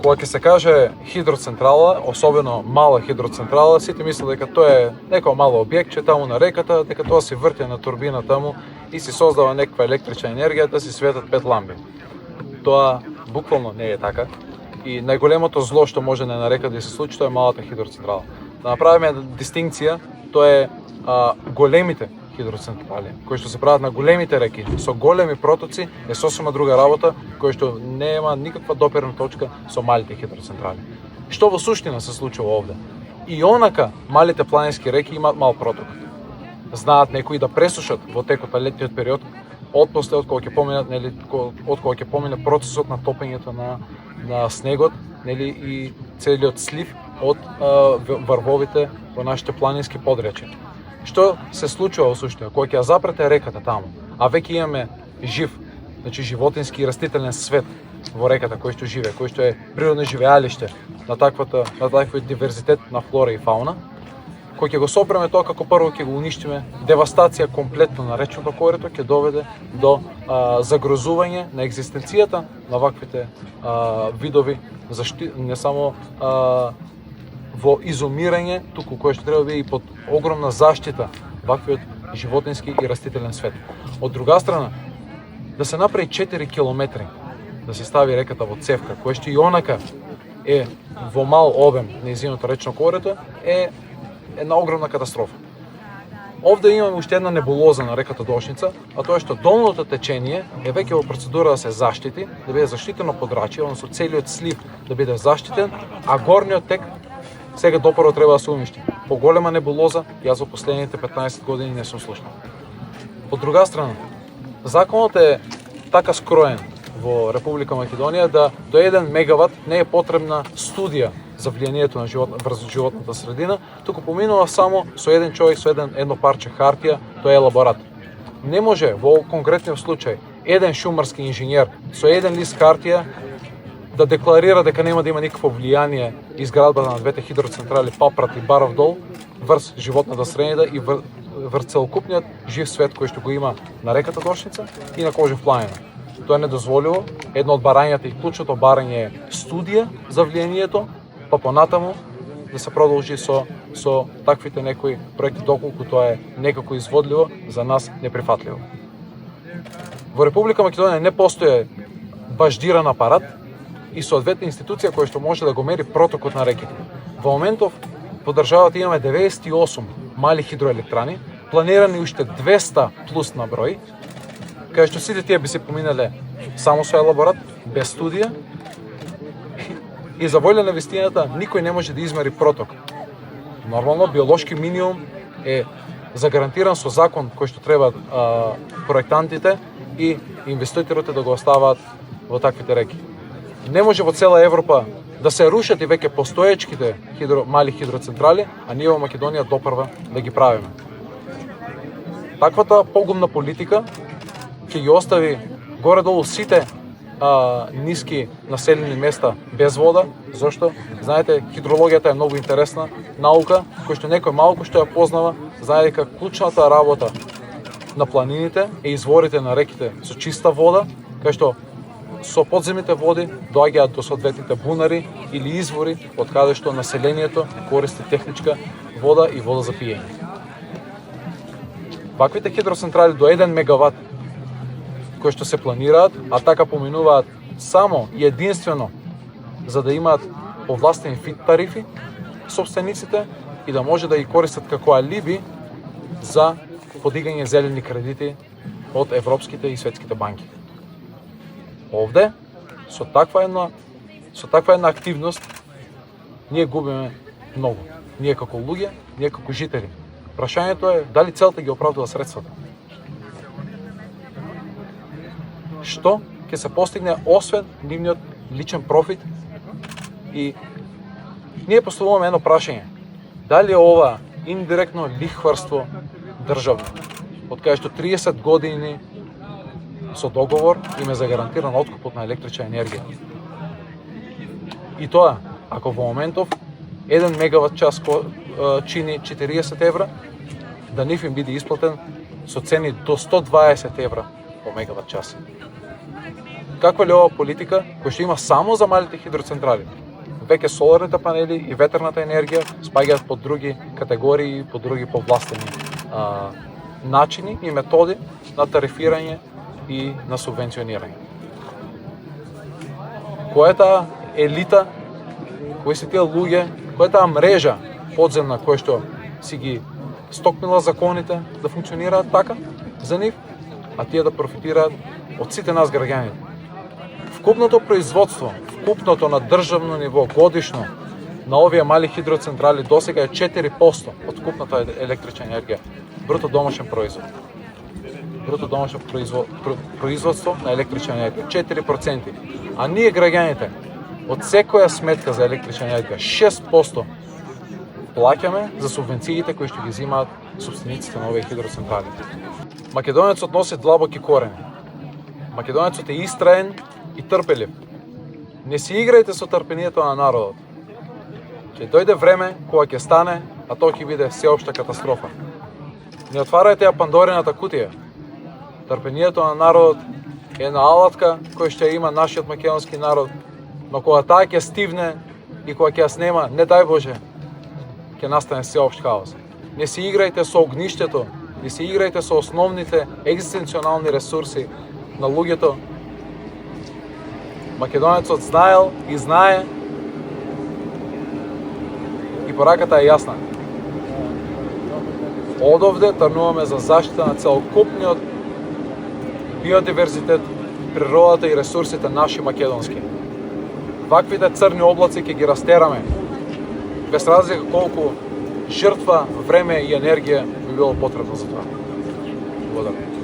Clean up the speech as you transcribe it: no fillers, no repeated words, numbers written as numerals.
Кога ќе се каже хидроцентрала, особено мала хидроцентрала, сите мислат дека тоа е некој мало објектче таму на реката, дека тоа се врти на турбина таму и се создава некаква електрична енергија да се светат 5 ламби. Тоа буквално не е така и најголемото зло што може на река да се случи тоа е малата хидроцентрала. Да направиме дистинкција, тоа е големите хидроцентрали, кои што се прават на големите реки, со големи протоци, е сосема друга работа, која што нема никаква допирна точка со малите хидроцентрали. Што во суштина се случува овде? И онака малите планински реки имаат мал проток. Знаат некои да пресушат во текот на летниот период, отпосле од кога ќе поминат, нели, од кога ќе помине процесот на топењето на снегот, нели, и целиот слив од врвовите во нашите планински подречја. Што се случува во суштина? Кога ќе ја запрете реката таму, а веќе имаме жив, значи животински и растителен свет во реката кој што живее, кој што е природно живеалиште на таквиот диверзитет на флора и фауна, кој ќе го сопреме тоа како прво ќе го уништиме, девастација комплетно на речното корито ќе доведе до загрозување на екзистенцијата на ваквите видови, не само во изумирање, туку кој што треба да биде и под огромна заштита ваквиот животински и растителен свет. Од друга страна, да се направи 4 километри, да се стави реката во цевка, која што и онака е во мал обем нејзиното речно корито, е една огромна катастрофа. Овде имаме уште една небулоза на реката Дошница, а тоа е што долното течение е веќе во процедура да се заштити, да биде заштитено подрачје, односно целиот слив да биде заштитен, а горниот тек сега допоро треба да се уништи. Поголема небулоза, јас во последните 15 години не сум слушнал. Од друга страна, законот е така скроен во Република Македонија да до 1 мегават не е потребна студија за влијанието на врз животната средина, туку поминува само со еден човек, со едно парче хартија, тоа е елаборат. Не може во конкретниот случај еден шумарски инженер со еден лист хартија да декларира дека нема да има никакво влијание изградбата на двете хидроцентрали Папрат и Баров дол врз животната средина и врз целокупниот жив свет кој што го има на реката Дошница и на Кожев планина. Тоа е недозволиво. Едно од барањата и клучното барање е студија за влијанието, па понатаму да се продолжи со таквите некои проекти доколку тоа е некако изводливо, за нас неприфатливо. Во Република Македонија не постои баждиран апарат и соодветна институција која што може да го мери протокот на реките. Во моментов во државата имаме 98 мали хидроелектрани, планирани уште 200 плюс на број, кај што сите тие би се поминале само со елаборат, без студија, и за волја на вистината никој не може да измери проток. Нормално, биолошки минимум е загарантиран со закон кој што треба проектантите и инвеститорите да го оставаат во таквите реки. Не може во цела Европа да се рушат и веќе постоечките мали хидроцентрали, а ние во Македонија допрва да ги правиме. Таквата погумна политика ќе ги остави горе-долу сите ниски населени места без вода, зашто, знаете, хидрологијата е многу интересна наука, кој што некој малку што ја познава, знае дека клучната работа на планините е изворите на реките со чиста вода, кај што со подземните води доаѓаат до соодветните бунари или извори од каде што населението користи техничка вода и вода за пиење. Ваквите хидроцентрали до 1 мегават кои што се планираат, а така поминуваат само и единствено за да имаат повластени фит тарифи собствениците и да може да ги користат како алиби за подигање зелени кредити од европските и светските банки. Овде, со таква една активност, ние губиме многу. Ние како луѓе, ние како жители. Прашањето е дали целта ги оправдува средствата. Што ќе се постигне освен нивниот личен профит и ние поставуваме едно прашање. Дали е ова индиректно лихварство државно? Од кај што 30 години со договор им е загарантиран откупот на електрична енергија. И тоа, ако во моментов 1 мегават час чини 40 евра, да нив им биде исплатен со цени до 120 евра по мегават час. Каква ли ова политика која што има само за малите хидроцентрали? Веќе соларните панели и ветерната енергија спаѓаат под други категории, под други повластени начини и методи на тарифирање и на субвенционирање. Која е таа елита, кои се тие луѓе, која е таа мрежа подземна која што си ги стокмила законите да функционираат така за нив, а тие да профитираат од сите нас граѓаните. Вкупното производство, вкупното на државно ниво годишно на овие мали хидроцентрали досега е 4% од вкупната електрична енергија, бруто домашен производ. Бруто домашно производство на електрична енергија 4%. А ние граѓаните од секоја сметка за електрична енергија 6% плаќаме за субвенциите кои што ги земаат собствениците на овие хидроцентрали. Македонецот носи длабоки корени. Македонецот е истраен и трпелив. Не си играјте со трпението на народот. Ќе дојде време кога ќе стане, а тоа ќе биде сеопшта катастрофа. Не отварајте ја Пандорината кутија. Трпението на народот е една алатка која што има нашиот македонски народ, но кога таа ќе стивне и кога ќе ја снема, не дај Боже, ќе настане сеопшт хаос. Не си играјте со огништето, не си играјте со основните екзистенционални ресурси на луѓето. Македонецот знаел и знае и пораката е јасна. Одовде тргнуваме за заштита на целокупниот биодиверзитет, природата и ресурсите наши македонски. Ваквите црни облаци ќе ги растераме, без разлика колку жртва, време и енергија би било потребно за тоа. Благодарам.